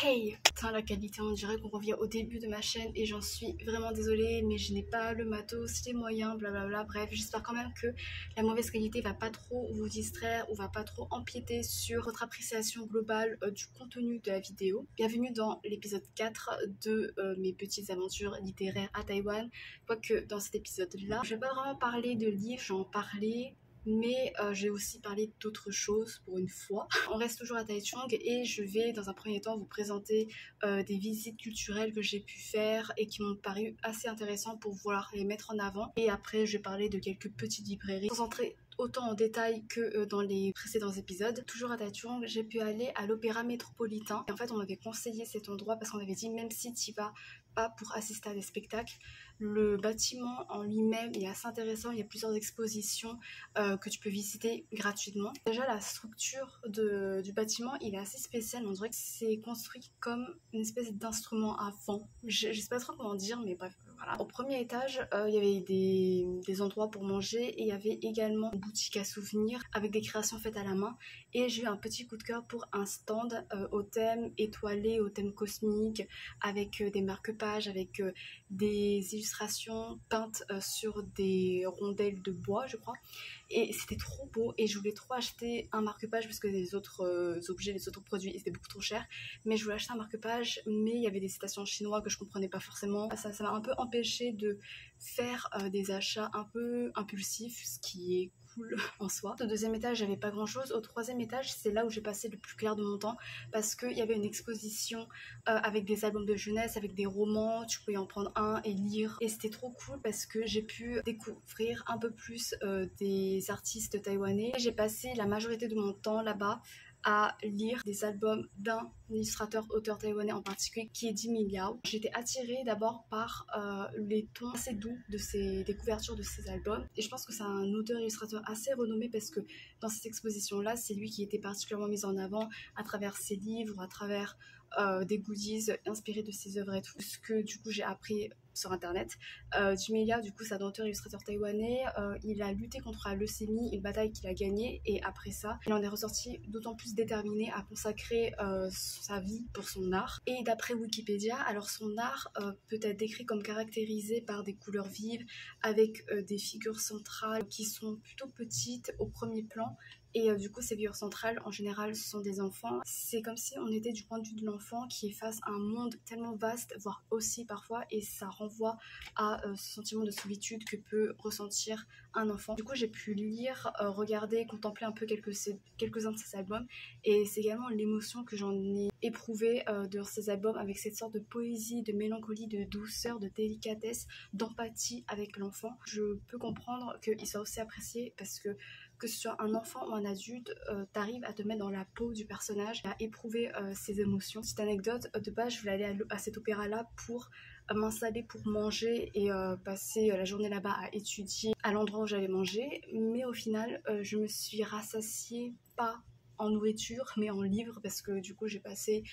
Hey, putain la qualité, on dirait qu'on revient au début de ma chaîne et j'en suis vraiment désolée, mais je n'ai pas le matos, les moyens, blablabla. Bref, j'espère quand même que la mauvaise qualité va pas trop vous distraire ou va pas trop empiéter sur votre appréciation globale du contenu de la vidéo. Bienvenue dans l'épisode 4 de mes petites aventures littéraires à Taïwan. Quoique dans cet épisode-là, je vais pas vraiment parler de livres, j'en parlais. Mais j'ai aussi parlé d'autres choses pour une fois. On reste toujours à Taichung et je vais dans un premier temps vous présenter des visites culturelles que j'ai pu faire et qui m'ont paru assez intéressantes pour vouloir les mettre en avant. Et après je vais parler de quelques petites librairies. Sans entrer autant en détail que dans les précédents épisodes. Toujours à Taichung, j'ai pu aller à l'Opéra Métropolitain. Et en fait on m'avait conseillé cet endroit parce qu'on m'avait dit même si tu y vas pas pour assister à des spectacles, le bâtiment en lui-même est assez intéressant, il y a plusieurs expositions que tu peux visiter gratuitement. Déjà la structure du bâtiment il est assez spécial, on dirait que c'est construit comme une espèce d'instrument à vent. Je sais pas trop comment dire mais bref. Voilà. Au premier étage, il y avait des endroits pour manger et il y avait également une boutique à souvenirs avec des créations faites à la main. Et j'ai eu un petit coup de cœur pour un stand au thème étoilé, au thème cosmique, avec des marque-pages, avec des illustrations peintes sur des rondelles de bois, je crois. Et c'était trop beau et je voulais trop acheter un marque-page parce que les autres objets, les autres produits étaient beaucoup trop chers. Mais je voulais acheter un marque-page, mais il y avait des citations chinois que je comprenais pas forcément. Ça m'a un peu empêché de faire des achats un peu impulsifs, ce qui est cool en soi. Au deuxième étage, j'avais pas grand chose. Au troisième étage, c'est là où j'ai passé le plus clair de mon temps parce qu'il y avait une exposition avec des albums de jeunesse, avec des romans. Tu pouvais en prendre un et lire. Et c'était trop cool parce que j'ai pu découvrir un peu plus des artistes taïwanais. J'ai passé la majorité de mon temps là-bas à lire des albums d'un illustrateur-auteur taïwanais en particulier qui est Jimmy Liao. J'étais attirée d'abord par les tons assez doux des couvertures de ses albums et je pense que c'est un auteur-illustrateur assez renommé parce que dans cette exposition-là, c'est lui qui était particulièrement mis en avant à travers ses livres, à travers des goodies inspirés de ses œuvres et tout, ce que du coup j'ai appris sur internet. Jimmy Liao, du coup, c'est un auteur-illustrateur taïwanais. Il a lutté contre la leucémie, une bataille qu'il a gagnée, et après ça, il en est ressorti d'autant plus déterminé à consacrer sa vie pour son art. Et d'après Wikipédia, alors son art peut être décrit comme caractérisé par des couleurs vives, avec des figures centrales qui sont plutôt petites au premier plan. Et du coup, ces figures centrales, en général, ce sont des enfants. C'est comme si on était du point de vue de l'enfant qui est face à un monde tellement vaste, voire aussi parfois, et ça renvoie à ce sentiment de solitude que peut ressentir un enfant. Du coup, j'ai pu lire, regarder, contempler un peu quelques-uns de ces albums, et c'est également l'émotion que j'en ai éprouvée de ces albums, avec cette sorte de poésie, de mélancolie, de douceur, de délicatesse, d'empathie avec l'enfant. Je peux comprendre qu'il soit aussi apprécié parce que ce soit un enfant ou un adulte, t'arrives à te mettre dans la peau du personnage, à éprouver ses émotions. Petite anecdote, de base je voulais aller à cet opéra-là pour m'installer pour manger et passer la journée là-bas à étudier à l'endroit où j'allais manger, mais au final je me suis rassasiée pas en nourriture mais en livres parce que du coup j'ai passé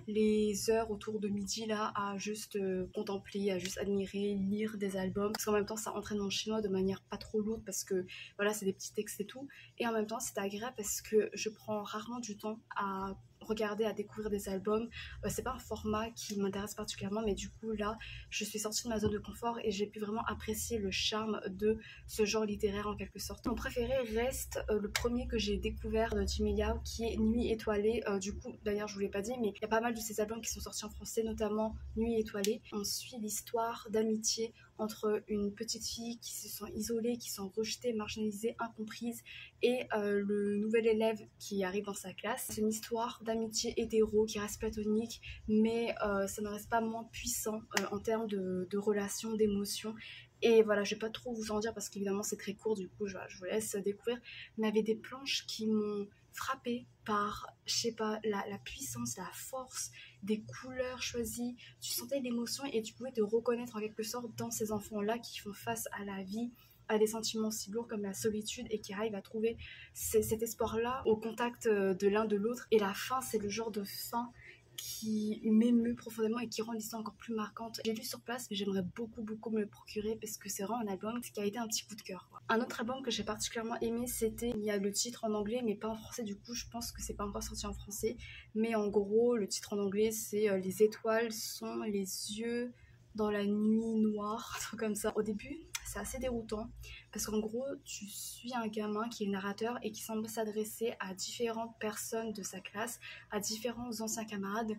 les heures autour de midi là à juste contempler, à juste admirer, lire des albums parce qu'en même temps ça entraîne mon chinois de manière pas trop lourde parce que voilà c'est des petits textes et tout, et en même temps c'est agréable parce que je prends rarement du temps à regarder, à découvrir des albums. C'est pas un format qui m'intéresse particulièrement, mais du coup là je suis sortie de ma zone de confort et j'ai pu vraiment apprécier le charme de ce genre littéraire en quelque sorte. Mon préféré reste le premier que j'ai découvert de Jimmy Liao qui est Nuit étoilée. Du coup d'ailleurs je vous l'ai pas dit mais il y a pas mal de ces albums qui sont sortis en français, notamment Nuit étoilée. On suit l'histoire d'amitié entre une petite fille qui se sent isolée, qui se sent rejetée, marginalisée, incomprise, et le nouvel élève qui arrive dans sa classe. C'est une histoire d'amitié hétéro qui reste platonique, mais ça ne reste pas moins puissant en termes de relations, d'émotions. Et voilà, je vais pas trop vous en dire parce qu'évidemment c'est très court, du coup je vous laisse découvrir. Mais il y avait des planches qui m'ont frappée par, je sais pas, la puissance, la force, des couleurs choisies. Tu sentais l'émotion et tu pouvais te reconnaître en quelque sorte dans ces enfants-là qui font face à la vie, à des sentiments si lourds comme la solitude et qui arrivent à trouver cet espoir-là au contact de l'un de l'autre. Et la fin, c'est le genre de fin qui m'émeut profondément et qui rend l'histoire encore plus marquante. J'ai lu sur place, mais j'aimerais beaucoup me le procurer parce que c'est vraiment un album qui a été un petit coup de cœur, quoi. Un autre album que j'ai particulièrement aimé, c'était, il y a le titre en anglais mais pas en français, du coup je pense que c'est pas encore sorti en français, mais en gros le titre en anglais c'est Les étoiles sont les yeux dans la nuit noire, un truc comme ça. Au début c'est assez déroutant parce qu'en gros tu suis un gamin qui est le narrateur et qui semble s'adresser à différentes personnes de sa classe, à différents anciens camarades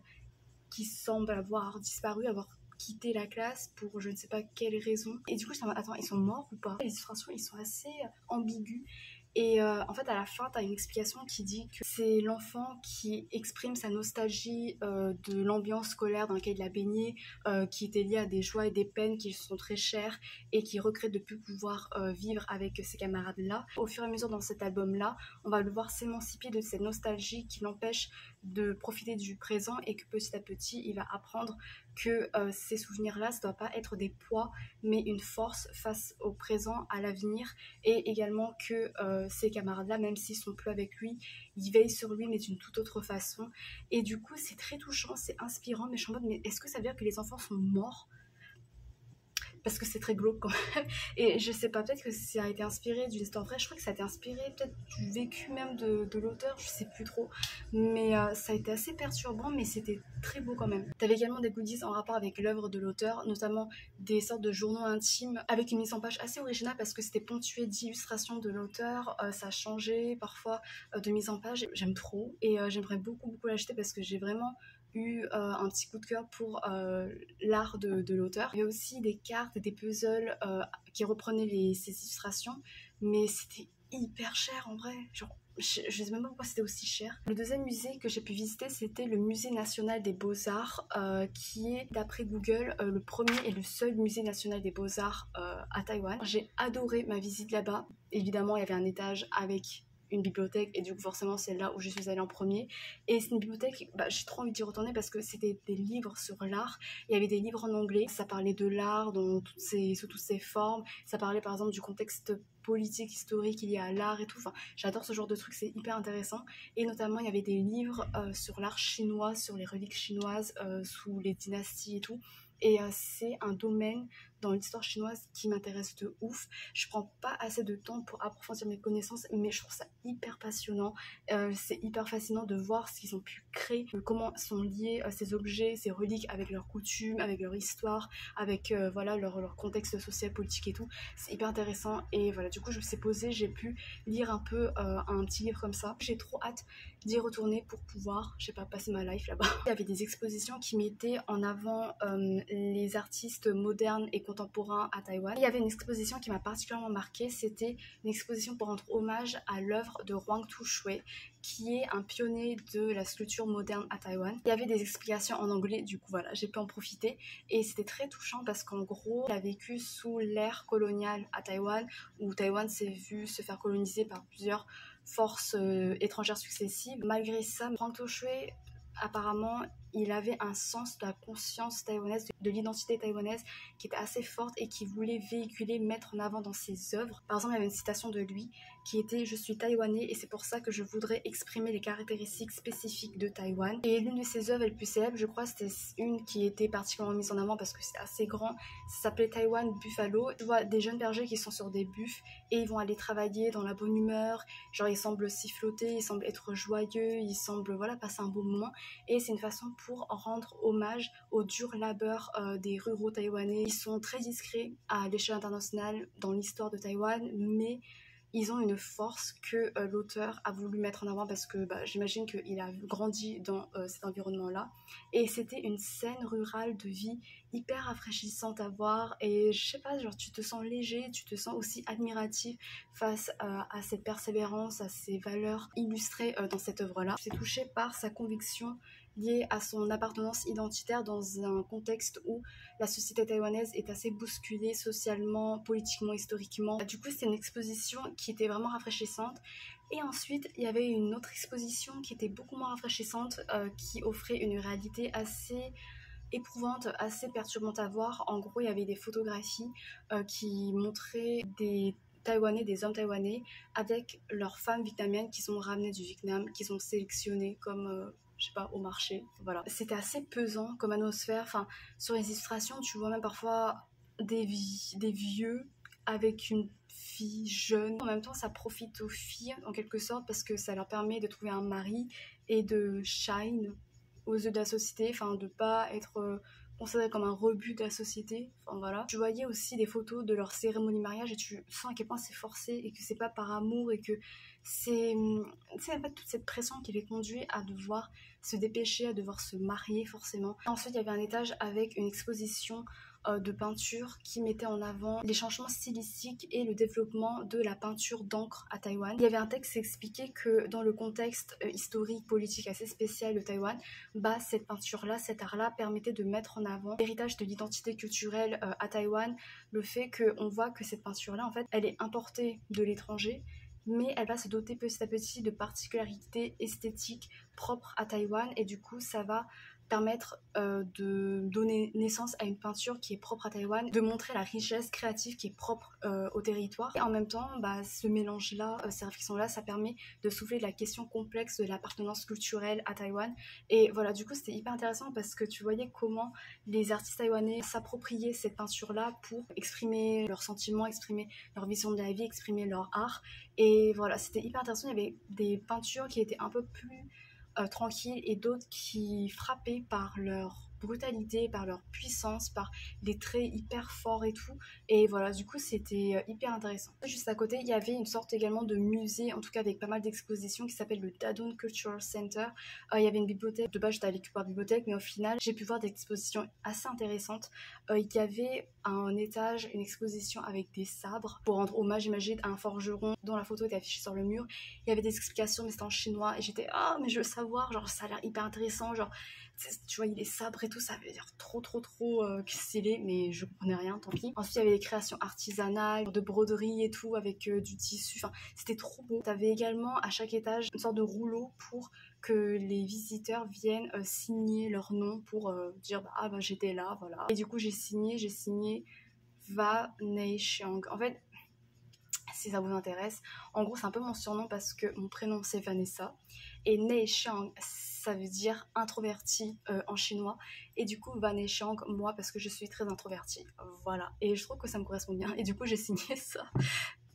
qui semblent avoir disparu, avoir quitté la classe pour je ne sais pas quelle raison. Et du coup, je me dis, attends, ils sont morts ou pas? Les illustrations, ils sont assez ambiguës. Et en fait, à la fin, tu as une explication qui dit que c'est l'enfant qui exprime sa nostalgie de l'ambiance scolaire dans laquelle il a baigné, qui était liée à des joies et des peines qui sont très chères et qui regrette de ne plus pouvoir vivre avec ses camarades-là. Au fur et à mesure dans cet album-là, on va le voir s'émanciper de cette nostalgie qui l'empêche de profiter du présent et que petit à petit, il va apprendre que ces souvenirs-là, ça ne doit pas être des poids, mais une force face au présent, à l'avenir, et également que ces camarades-là, même s'ils sont plus avec lui, ils veillent sur lui, mais d'une toute autre façon. Et du coup, c'est très touchant, c'est inspirant, mais je suis en mode, mais est-ce que ça veut dire que les enfants sont morts? Parce que c'est très glauque quand même. Et je sais pas, peut-être que ça a été inspiré d'une histoire vraie. Je crois que ça a été inspiré peut-être du vécu même de l'auteur, je sais plus trop. Mais ça a été assez perturbant, mais c'était très beau quand même. T'avais également des goodies en rapport avec l'œuvre de l'auteur, notamment des sortes de journaux intimes avec une mise en page assez originale parce que c'était ponctué d'illustrations de l'auteur. Ça changeait parfois de mise en page. J'aime trop et j'aimerais beaucoup l'acheter parce que j'ai vraiment eu un petit coup de cœur pour l'art de l'auteur. Il y avait aussi des cartes et des puzzles qui reprenaient ces illustrations, mais c'était hyper cher en vrai. Genre, je sais même pas pourquoi c'était aussi cher. Le deuxième musée que j'ai pu visiter, c'était le musée national des beaux-arts, qui est, d'après Google, le premier et le seul musée national des beaux-arts à Taïwan. J'ai adoré ma visite là-bas. Évidemment, il y avait un étage avec une bibliothèque et du coup forcément c'est là où je suis allée en premier et c'est une bibliothèque, j'ai trop envie d'y retourner parce que c'était des livres sur l'art, il y avait des livres en anglais, ça parlait de l'art sous toutes ses formes, ça parlait par exemple du contexte politique, historique lié à l'art et tout, enfin j'adore ce genre de trucs, c'est hyper intéressant et notamment il y avait des livres sur l'art chinois, sur les reliques chinoises sous les dynasties et tout. Et c'est un domaine dans l'histoire chinoise qui m'intéresse de ouf. Je prends pas assez de temps pour approfondir mes connaissances, mais je trouve ça hyper passionnant. C'est hyper fascinant de voir ce qu'ils ont pu créer, comment sont liés ces objets, ces reliques avec leurs coutumes, avec leur histoire, avec voilà leur contexte social, politique et tout. C'est hyper intéressant et voilà, du coup je me suis posée, j'ai pu lire un peu un petit livre comme ça. J'ai trop hâte d'y retourner pour pouvoir, je sais pas, passer ma life là-bas. Il y avait des expositions qui mettaient en avant les artistes modernes et contemporains à Taïwan. Il y avait une exposition qui m'a particulièrement marquée, c'était une exposition pour rendre hommage à l'œuvre de Wang Tu-shui, qui est un pionnier de la sculpture moderne à Taïwan. Il y avait des explications en anglais, du coup voilà, j'ai pu en profiter et c'était très touchant parce qu'en gros, il a vécu sous l'ère coloniale à Taïwan, où Taïwan s'est vu se faire coloniser par plusieurs forces étrangères successives. Malgré ça, Wang Tu-shui, apparemment, il avait un sens de la conscience taïwanaise, de l'identité taïwanaise qui était assez forte et qui voulait véhiculer, mettre en avant dans ses œuvres. Par exemple, il y avait une citation de lui qui était « Je suis taïwanais et c'est pour ça que je voudrais exprimer les caractéristiques spécifiques de Taïwan ». Et l'une de ses œuvres les plus célèbres, je crois, c'était une qui était particulièrement mise en avant parce que c'était assez grand. Ça s'appelait Taïwan Buffalo. Tu vois des jeunes bergers qui sont sur des buffles et ils vont aller travailler dans la bonne humeur. Genre, ils semblent siffloter, ils semblent être joyeux, ils semblent voilà, passer un beau moment. Et c'est une façon pour rendre hommage au dur labeur des ruraux taïwanais. Ils sont très discrets à l'échelle internationale dans l'histoire de Taïwan, mais ils ont une force que l'auteur a voulu mettre en avant parce que j'imagine qu'il a grandi dans cet environnement-là. Et c'était une scène rurale de vie hyper rafraîchissante à voir et je sais pas, genre tu te sens léger, tu te sens aussi admiratif face à cette persévérance, à ces valeurs illustrées dans cette œuvre-là. Je suis touchée par sa conviction liée à son appartenance identitaire dans un contexte où la société taïwanaise est assez bousculée socialement, politiquement, historiquement. Du coup, c'était une exposition qui était vraiment rafraîchissante. Et ensuite, il y avait une autre exposition qui était beaucoup moins rafraîchissante, qui offrait une réalité assez éprouvante, assez perturbante à voir. En gros, il y avait des photographies qui montraient des Taïwanais, des hommes taïwanais, avec leurs femmes vietnamiennes qui sont ramenées du Vietnam, qui sont sélectionnées comme, je sais pas, au marché. Voilà. C'était assez pesant comme atmosphère. Enfin, sur les illustrations, tu vois même parfois des vieux avec une fille jeune. En même temps, ça profite aux filles en quelque sorte parce que ça leur permet de trouver un mari et de shine aux yeux de la société, enfin de pas être considéré comme un rebut de la société. Enfin voilà. Tu voyais aussi des photos de leur cérémonie de mariage et tu sens à quel point c'est forcé et que c'est pas par amour et que c'est en fait toute cette pression qui les conduit à devoir se dépêcher, à devoir se marier forcément. Ensuite, il y avait un étage avec une exposition de peinture qui mettait en avant les changements stylistiques et le développement de la peinture d'encre à Taïwan. Il y avait un texte qui expliquait que dans le contexte historique, politique assez spécial de Taïwan, bah, cette peinture-là, cet art-là permettait de mettre en avant l'héritage de l'identité culturelle à Taïwan, le fait qu'on voit que cette peinture-là, en fait, elle est importée de l'étranger, mais elle va se doter petit à petit de particularités esthétiques propres à Taïwan et du coup ça va permettre de donner naissance à une peinture qui est propre à Taïwan, de montrer la richesse créative qui est propre au territoire. Et en même temps, bah, ce mélange-là, ces réflexions-là, ça permet de soulever la question complexe de l'appartenance culturelle à Taïwan. Et voilà, du coup, c'était hyper intéressant parce que tu voyais comment les artistes taïwanais s'appropriaient cette peinture-là pour exprimer leurs sentiments, exprimer leur vision de la vie, exprimer leur art. Et voilà, c'était hyper intéressant. Il y avait des peintures qui étaient un peu plus tranquilles et d'autres qui frappaient par leur brutalité, par leur puissance, par les traits hyper forts et tout. Et voilà, du coup, c'était hyper intéressant. Juste à côté, il y avait une sorte également de musée, en tout cas avec pas mal d'expositions, qui s'appelle le Dadong Cultural Center. Il y avait une bibliothèque. De base, j'étais allée que par bibliothèque, mais au final, j'ai pu voir des expositions assez intéressantes. Il y avait à un étage une exposition avec des sabres pour rendre hommage, j'imagine, à un forgeron dont la photo était affichée sur le mur. Il y avait des explications, mais c'était en chinois, et j'étais mais je veux savoir, genre ça a l'air hyper intéressant, genre tu vois, les sabres et tout, ça avait l'air trop stylé, mais je comprenais rien, tant pis. Ensuite, il y avait des créations artisanales, de broderie et tout, avec du tissu, enfin, c'était trop beau. T'avais également à chaque étage une sorte de rouleau pour que les visiteurs viennent signer leur nom pour dire bah j'étais là, voilà. Et du coup, j'ai signé Va Nei Xiang. En fait, si ça vous intéresse, en gros, c'est un peu mon surnom parce que mon prénom c'est Vanessa et Nei Xiang, ça veut dire introverti en chinois, et du coup Van Xiang, moi, parce que je suis très introvertie, voilà, et je trouve que ça me correspond bien et du coup j'ai signé ça.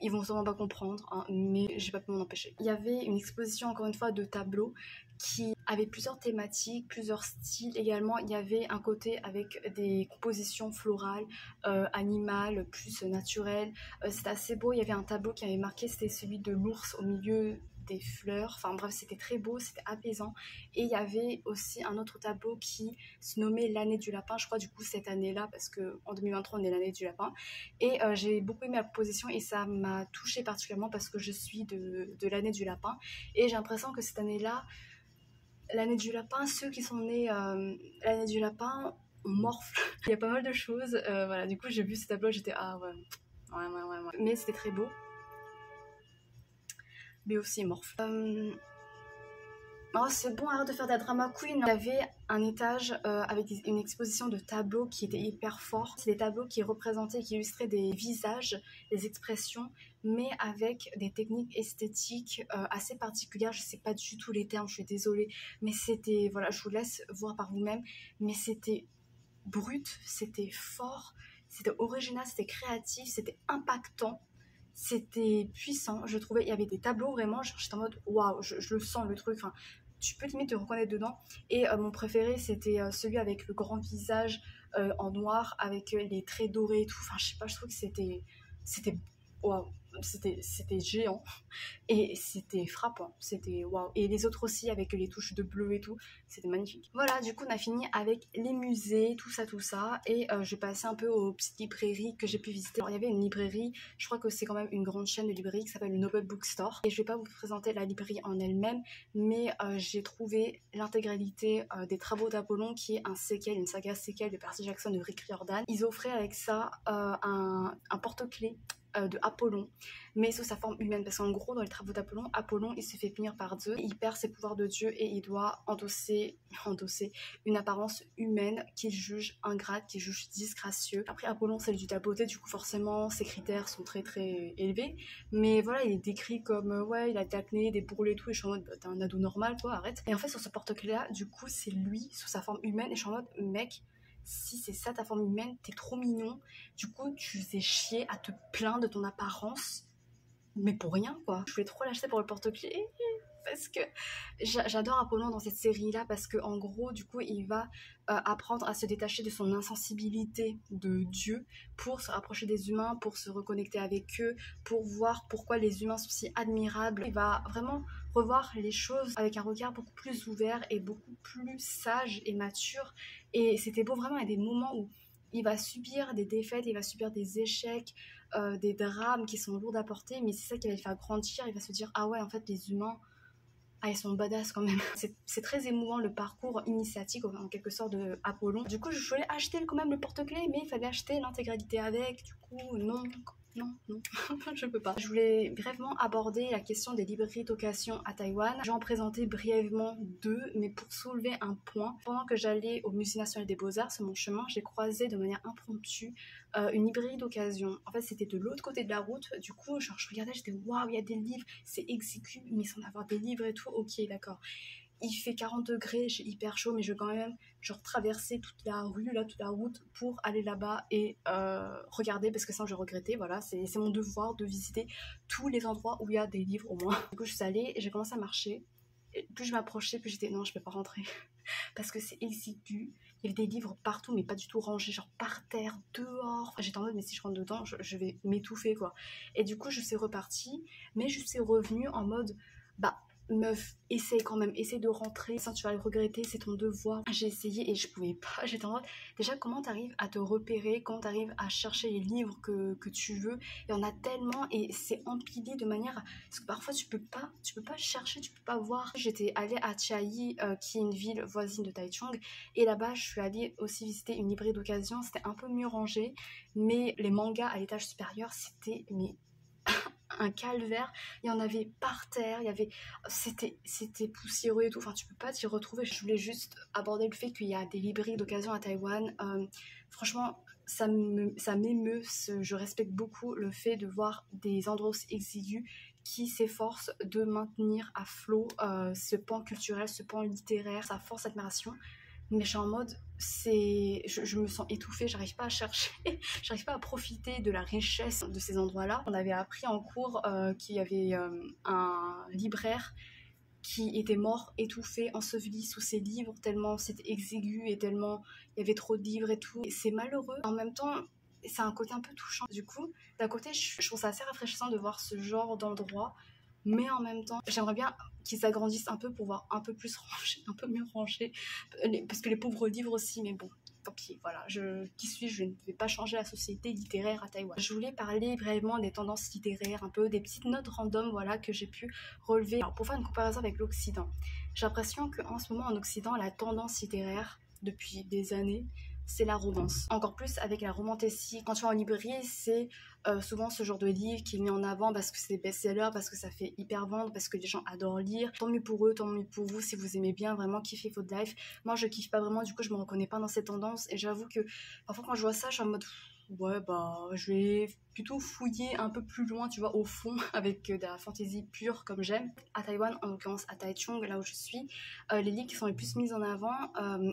Ils vont sûrement pas comprendre, hein, mais j'ai pas pu m'en empêcher. Il y avait une exposition, encore une fois, de tableaux qui avait plusieurs thématiques, plusieurs styles également. Il y avait un côté avec des compositions florales, animales, plus naturelles. C'était assez beau. Il y avait un tableau qui avait marqué, c'était celui de l'ours au milieu des fleurs, enfin bref, c'était très beau, c'était apaisant. Et il y avait aussi un autre tableau qui se nommait l'année du lapin, je crois, du coup cette année-là, parce qu'en 2023 on est l'année du lapin. Et j'ai beaucoup aimé la proposition et ça m'a touchée particulièrement parce que je suis de l'année du lapin, et j'ai l'impression que cette année-là, l'année du lapin, ceux qui sont nés l'année du lapin, on morfle. Il y a pas mal de choses, voilà, du coup j'ai vu ce tableau, j'étais ouais. Mais c'était très beau, mais aussi morphe. Oh, c'est bon, arrête de faire de la drama queen. Il y avait un étage avec une exposition de tableaux qui était hyper fort. C'est des tableaux qui représentaient, qui illustraient des visages, des expressions, mais avec des techniques esthétiques assez particulières. Je sais pas du tout les termes, je suis désolée, mais c'était, voilà, je vous laisse voir par vous-même, mais c'était brut, c'était fort, c'était original, c'était créatif, c'était impactant. C'était puissant, je trouvais. Il y avait des tableaux vraiment, j'étais en mode waouh, je le sens le truc. Enfin, tu peux limite te reconnaître dedans. Et mon préféré, c'était celui avec le grand visage en noir, avec les traits dorés et tout. Enfin, je sais pas, je trouve que c'était waouh. c'était géant et c'était frappant, c'était waouh. Et les autres aussi avec les touches de bleu et tout, c'était magnifique. Voilà, du coup on a fini avec les musées, tout ça et je passais un peu aux petites librairies que j'ai pu visiter. Alors il y avait une librairie, je crois que c'est quand même une grande chaîne de librairies qui s'appelle le Noble Bookstore et je vais pas vous présenter la librairie en elle-même, mais j'ai trouvé l'intégralité des travaux d'Apollon, qui est un séquel, une saga séquel de Percy Jackson de Rick Riordan. Ils offraient avec ça un porte-clés de Apollon, mais sous sa forme humaine, parce qu'en gros dans les travaux d'Apollon, Apollon il se fait punir par Zeus, il perd ses pouvoirs de dieu et il doit endosser une apparence humaine qu'il juge ingrate, qu'il juge disgracieux. Après Apollon c'est du de la beauté, du coup forcément ses critères sont très très élevés, mais voilà, il est décrit comme ouais, il a de l'acné, des bourrelets et tout, et je suis en mode bah, t'es un ado normal toi, arrête. Et en fait sur ce porte-clés là, du coup c'est lui sous sa forme humaine et je suis en mode mec, si c'est ça ta forme humaine, t'es trop mignon. Du coup, tu faisais chier à te plaindre de ton apparence, mais pour rien quoi. Je voulais trop l'acheter pour le porte-clés parce que j'adore Apollon dans cette série-là, parce que en gros, du coup, il va apprendre à se détacher de son insensibilité de Dieu pour se rapprocher des humains, pour se reconnecter avec eux, pour voir pourquoi les humains sont si admirables. Il va vraiment revoir les choses avec un regard beaucoup plus ouvert et beaucoup plus sage et mature. Et c'était beau, vraiment, il y a des moments où il va subir des défaites, il va subir des échecs, des drames qui sont lourds à porter, mais c'est ça qui va le faire grandir. Il va se dire ah ouais, en fait les humains, ah, ils sont badass quand même. C'est très émouvant le parcours initiatique en quelque sorte de Apollon. Du coup, je voulais acheter quand même le porte-clés, mais il fallait acheter l'intégralité avec. Du coup, non, je peux pas. Je voulais brièvement aborder la question des librairies d'occasion à Taïwan. J'en présentais brièvement deux, mais pour soulever un point. Pendant que j'allais au Musée national des beaux-arts, sur mon chemin, j'ai croisé de manière impromptue une librairie d'occasion. En fait, c'était de l'autre côté de la route. Du coup, genre, je regardais, j'étais waouh, il y a des livres, c'est exigu, mais sans avoir des livres et tout. Ok, d'accord. Il fait 40 degrés, j'ai hyper chaud, mais je veux quand même genre traverser toute la rue, là, toute la route pour aller là-bas et regarder, parce que sinon je regrettais. Voilà, c'est mon devoir de visiter tous les endroits où il y a des livres au moins. Du coup, je suis allée et j'ai commencé à marcher. Et plus je m'approchais, plus j'étais non, je peux pas rentrer parce que c'est exigu. Il y avait des livres partout, mais pas du tout rangés, genre par terre, dehors. J'étais en mode, mais si je rentre dedans, je vais m'étouffer, quoi. Et du coup, je suis repartie, mais je suis revenue en mode, bah, meuf, essaye quand même, essaye de rentrer, ça tu vas le regretter, c'est ton devoir. J'ai essayé et je pouvais pas, j'étais en mode, déjà comment t'arrives à te repérer, comment t'arrives à chercher les livres que tu veux. Il y en a tellement et c'est empilé de manière, parce que parfois tu peux pas chercher, tu peux pas voir. J'étais allée à Chiayi, qui est une ville voisine de Taichung, et là-bas je suis allée aussi visiter une librairie d'occasion. C'était un peu mieux rangé, mais les mangas à l'étage supérieur, c'était mais un calvaire. Il y en avait par terre, c'était poussiéreux et tout, enfin tu peux pas t'y retrouver. Je voulais juste aborder le fait qu'il y a des librairies d'occasion à Taïwan. Franchement, ça m'émeut, je respecte beaucoup le fait de voir des endroits aussi exigus qui s'efforcent de maintenir à flot ce pan culturel, ce pan littéraire, sa force d'admiration. Mais je suis en mode, je me sens étouffée, j'arrive pas à chercher, j'arrive pas à profiter de la richesse de ces endroits-là. On avait appris en cours qu'il y avait un libraire qui était mort, étouffé, enseveli sous ses livres, tellement c'était exigu et tellement il y avait trop de livres et tout. Et c'est malheureux. En même temps, c'est un côté un peu touchant. Du coup, d'un côté, je trouve ça assez rafraîchissant de voir ce genre d'endroit, mais en même temps, j'aimerais bien qu'ils s'agrandissent un peu pour voir un peu plus rangé, un peu mieux rangé, parce que les pauvres livres aussi, mais bon, tant pis, voilà, qui suis-je, je ne vais pas changer la société littéraire à Taïwan. Je voulais parler brièvement des tendances littéraires, un peu des petites notes random, voilà, que j'ai pu relever. Alors, pour faire une comparaison avec l'Occident, j'ai l'impression qu'en ce moment en Occident, la tendance littéraire, depuis des années, c'est la romance. Encore plus avec la romantécie. Quand tu vas en librairie, c'est souvent ce genre de livre qui est mis en avant parce que c'est des best-sellers, parce que ça fait hyper vendre, parce que les gens adorent lire. Tant mieux pour eux, tant mieux pour vous si vous aimez bien vraiment kiffer votre life. Moi, je kiffe pas vraiment, du coup, je me reconnais pas dans cette tendance et j'avoue que parfois quand je vois ça, je suis en mode ouais, bah, je vais plutôt fouiller un peu plus loin, tu vois, au fond, avec de la fantaisie pure comme j'aime. À Taïwan, en l'occurrence à Taichung, là où je suis, les livres qui sont les plus mis en avant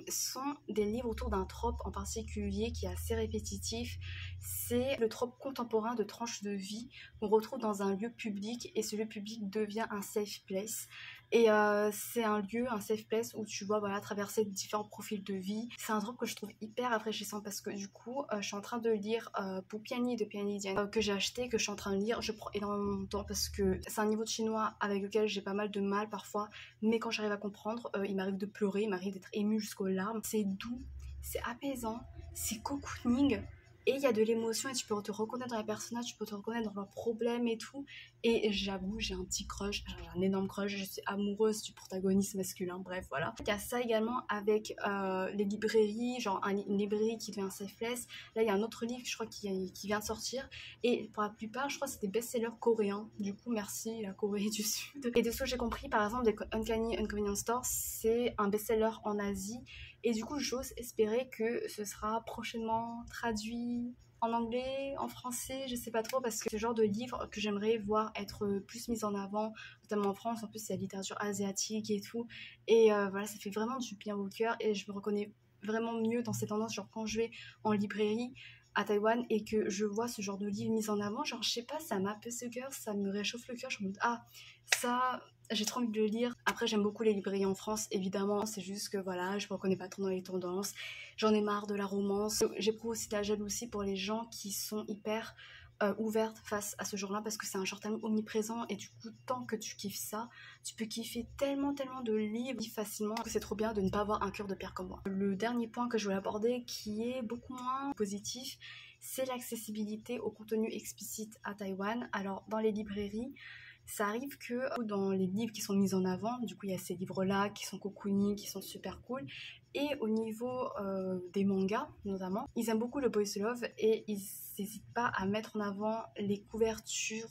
sont des livres autour d'un trope en particulier qui est assez répétitif. C'est le trope contemporain de tranche de vie qu'on retrouve dans un lieu public et ce lieu public devient un safe place. Et c'est un lieu, un safe place où tu vois voilà, traverser différents profils de vie. C'est un drop que je trouve hyper rafraîchissant parce que du coup, je suis en train de lire Pupiani de Piani Diane que j'ai acheté, que je suis en train de lire. Je prends énormément de temps parce que c'est un niveau de chinois avec lequel j'ai pas mal de mal parfois. Mais quand j'arrive à comprendre, il m'arrive de pleurer, il m'arrive d'être émue jusqu'aux larmes. C'est doux, c'est apaisant, c'est cocooning. Et il y a de l'émotion et tu peux te reconnaître dans les personnages, tu peux te reconnaître dans leurs problèmes et tout. Et j'avoue, j'ai un petit crush, j'ai un énorme crush, je suis amoureuse du protagoniste masculin, bref, voilà. Il y a ça également avec les librairies, genre une librairie qui devient un safe place. Là, il y a un autre livre, je crois, qui vient de sortir. Et pour la plupart, je crois que c'est des best-sellers coréens. Du coup, merci la Corée du Sud. Et de ce que j'ai compris, par exemple, des Uncanny Inconvenience Store, c'est un best-seller en Asie. Et du coup, j'ose espérer que ce sera prochainement traduit en anglais, en français, je sais pas trop, parce que c'est le genre de livre que j'aimerais voir être plus mis en avant, notamment en France. En plus, c'est la littérature asiatique et tout. Et voilà, ça fait vraiment du bien au cœur et je me reconnais vraiment mieux dans ces tendances. Genre, quand je vais en librairie à Taïwan et que je vois ce genre de livre mis en avant, genre, je sais pas, ça m'apaise le cœur, ça me réchauffe le cœur. Je me dis, ah, ça, j'ai trop envie de le lire. Après, j'aime beaucoup les librairies en France, évidemment. C'est juste que voilà, je me reconnais pas trop dans les tendances. J'en ai marre de la romance. J'éprouve aussi de la jalousie pour les gens qui sont hyper ouvertes face à ce genre-là parce que c'est un genre tellement omniprésent et du coup, tant que tu kiffes ça, tu peux kiffer tellement de livres facilement que c'est trop bien de ne pas avoir un cœur de pierre comme moi. Le dernier point que je voulais aborder qui est beaucoup moins positif, c'est l'accessibilité au contenu explicite à Taïwan. Alors, dans les librairies, ça arrive que dans les livres qui sont mis en avant, du coup il y a ces livres-là qui sont cocooning, qui sont super cool, et au niveau des mangas notamment, ils aiment beaucoup le boys love et ils n'hésitent pas à mettre en avant les couvertures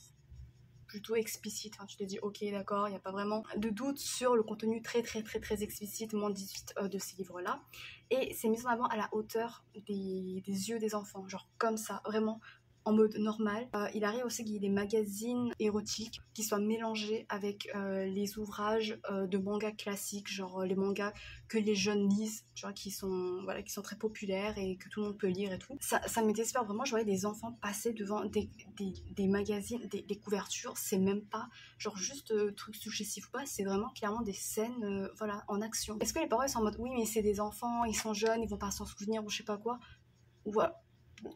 plutôt explicites. Enfin, tu te dis ok d'accord, il n'y a pas vraiment de doute sur le contenu très explicite, moins 18 de ces livres-là. Et c'est mis en avant à la hauteur des yeux des enfants, genre comme ça, vraiment en mode normal. Il arrive aussi qu'il y ait des magazines érotiques qui soient mélangés avec les ouvrages de mangas classiques, genre les mangas que les jeunes lisent, tu vois, qui sont très populaires et que tout le monde peut lire et tout. Ça me désespère vraiment, je voyais des enfants passer devant des magazines, des couvertures, c'est même pas genre juste trucs successifs ou pas, c'est vraiment clairement des scènes voilà, en action. Est-ce que les parents ils sont en mode oui mais c'est des enfants, ils sont jeunes, ils vont pas s'en souvenir ou je sais pas quoi, ou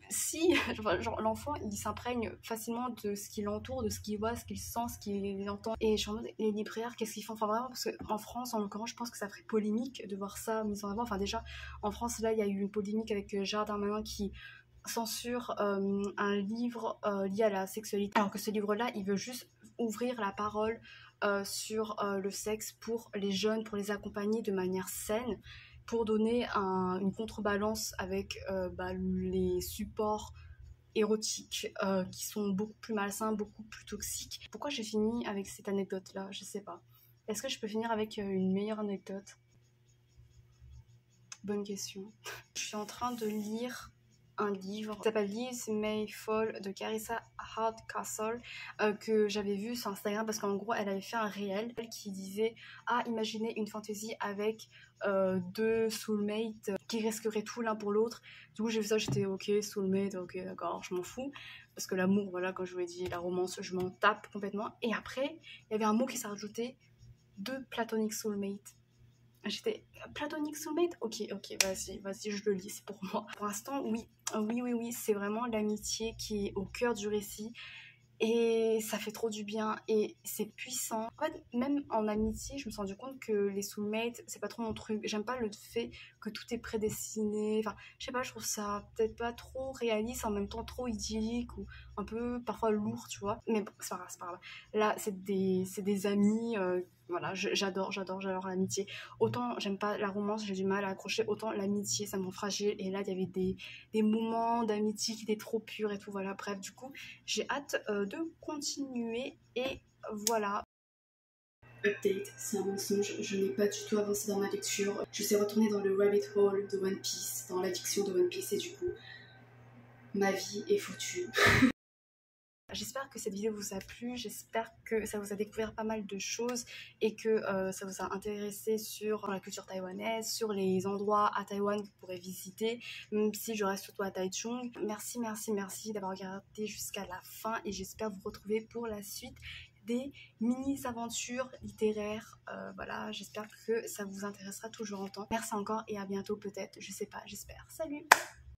si genre, l'enfant il s'imprègne facilement de ce qui l'entoure, de ce qu'il voit, ce qu'il sent, ce qu'il entend. Et je suis en mode, les libraires qu'est-ce qu'ils font, enfin vraiment, parce qu'en France en l'occurrence je pense que ça ferait polémique de voir ça mis en avant. Enfin déjà en France là il y a eu une polémique avec Gérard Darmanin qui censure un livre lié à la sexualité, alors que ce livre là il veut juste ouvrir la parole sur le sexe pour les jeunes, pour les accompagner de manière saine, pour donner une contrebalance avec les supports érotiques qui sont beaucoup plus malsains, beaucoup plus toxiques. Pourquoi j'ai fini avec cette anecdote-là? Je sais pas. Est-ce que je peux finir avec une meilleure anecdote? Bonne question. Je suis en train de lire un livre qui s'appelle Leaves May Fall de Carissa Hardcastle que j'avais vu sur Instagram parce qu'en gros elle avait fait un réel qui disait imaginez une fantaisie avec deux soulmates qui risqueraient tout l'un pour l'autre. Du coup j'ai vu ça, j'étais ok soulmate, ok d'accord, je m'en fous parce que l'amour, voilà, comme je vous l'ai dit, la romance je m'en tape complètement. Et après il y avait un mot qui s'est rajouté, deux platonic soulmates. J'étais platonic soulmate, ok, vas-y, je le lis, c'est pour moi. Pour l'instant, oui, c'est vraiment l'amitié qui est au cœur du récit. Et ça fait trop du bien et c'est puissant. En fait, même en amitié, je me suis rendu compte que les soulmates, c'est pas trop mon truc. J'aime pas le fait que tout est prédestiné. Enfin, je sais pas, je trouve ça peut-être pas trop réaliste, en même temps trop idyllique ou un peu parfois lourd, tu vois. Mais bon, c'est pas grave. Là, c'est des amis. Voilà, j'adore l'amitié. Autant j'aime pas la romance, j'ai du mal à accrocher, autant l'amitié, ça me rend fragile. Et là, il y avait des moments d'amitié qui étaient trop purs et tout. Voilà, bref, du coup, j'ai hâte de continuer et voilà. Update, c'est un mensonge, je n'ai pas du tout avancé dans ma lecture. Je suis retournée dans le rabbit hole de One Piece, dans l'addiction de One Piece et du coup, ma vie est foutue. J'espère que cette vidéo vous a plu, j'espère que ça vous a découvert pas mal de choses et que ça vous a intéressé sur la culture taïwanaise, sur les endroits à Taïwan que vous pourrez visiter, même si je reste surtout à Taichung. Merci d'avoir regardé jusqu'à la fin et j'espère vous retrouver pour la suite des mini-aventures littéraires. Voilà, j'espère que ça vous intéressera toujours autant. Merci encore et à bientôt peut-être, je sais pas, j'espère. Salut!